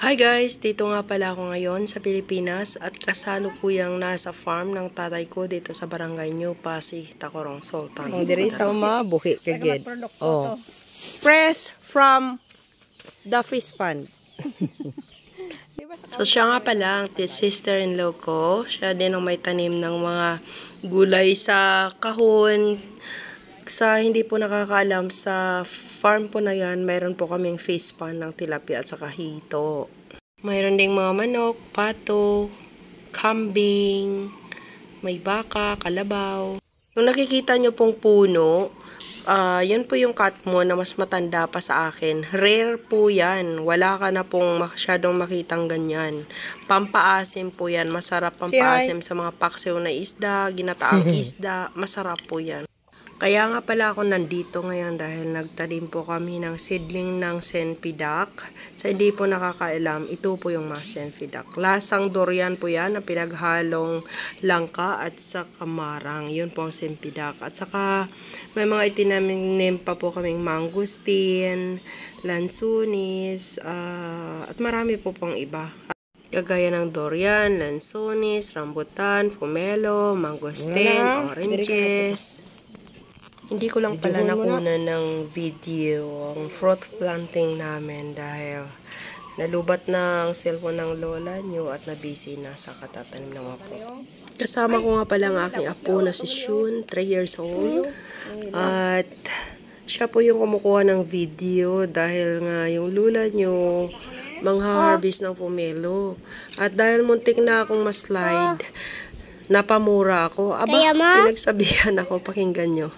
Hi guys! Dito nga pala ako ngayon sa Pilipinas at kasalukuyang nasa farm ng tatay ko dito sa barangay New Pasig, Tacorong, Sultan. Ang diri sa buhi kagid. Oh. Fresh from the fish pond. So siya nga pala ang sister-in-law ko. Siya din ang may tanim ng mga gulay sa kahon. Sa hindi po nakakaalam, sa farm po na yan, mayroon po kaming fish pond ng tilapia at saka hito. Mayroon ding mga manok, pato, kambing, may baka, kalabaw. Yung nakikita nyo pong puno, yan po yung katmo na mas matanda pa sa akin. Rare po yan. Wala ka na pong masyadong makitang ganyan. Pampaasim po yan. Masarap pampaasim sa mga paksiw na isda, ginataang isda. Masarap po yan. Kaya nga pala ako nandito ngayon dahil nagtanim po kami ng seedling ng senpidak. Sa hindi po nakakaalam, ito po yung mga senpidak. Lasang durian po yan na pinaghalong langka at sa kamarang. Yun po ang senpidak. At saka may mga itinanim pa po kaming mangustin, lansunis, at marami po pang iba. Kagaya ng durian, lansunis, rambutan, pomelo, mangustin, oranges. Hindi ko lang pala nakunan ng video ang fruit planting namin dahil nalubat na ang cellphone ng lola nyo at nabisi na sa katatanim ng mga fruit. Kasama ko nga pala ang aking apo na si Shun, 3 years old. At siya po yung kumukuha ng video dahil nga yung lola nyo mangha-harvest ng pomelo. At dahil muntik na akong ma-slide, napamura ako. Aba, pinagsabihan ako, pakinggan nyo.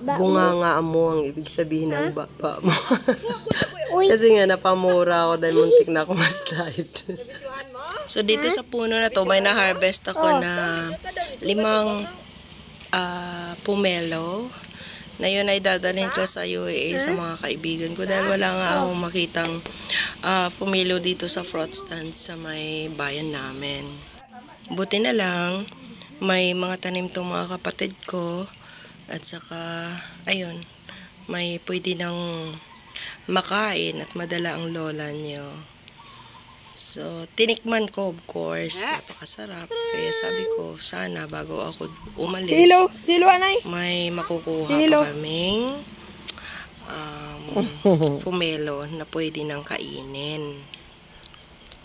Bunganga mo ang ibig sabihin ng baba mo. Kasi nga napamura ako dahil muntik na ako ma-slide. So dito sa puno na to may na-harvest ako na 5 pomelo na yun ay dadalhin ko sa UAE sa mga kaibigan ko dahil wala nga akong makitang pomelo dito sa fruit stand sa may bayan namin. Buti na lang may mga tanim tong mga kapatid ko. At saka, ayun, may pwede nang makain at madala ang lola nyo. So, tinikman ko, of course. Napakasarap. Kaya sabi ko, sana bago ako umalis, may makukuha pa kaming pomelo na pwede nang kainin.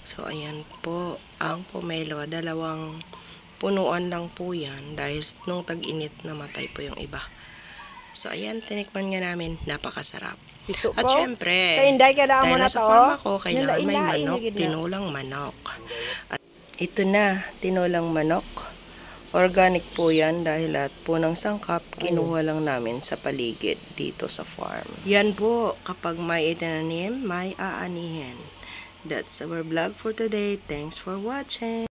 So, ayan po, ang pomelo, 2 punuan lang po yan dahil nung tag-init namatay po yung iba. So, ayan, tinikman nga namin. Napakasarap. At syempre, dahil nasa farm ako, kailangan may manok, tinulang manok. At ito na, tinulang manok. Organic po yan dahil lahat po ng sangkap, kinuha lang namin sa paligid dito sa farm. Yan po, kapag may itinanim, may aanihin. That's our vlog for today. Thanks for watching.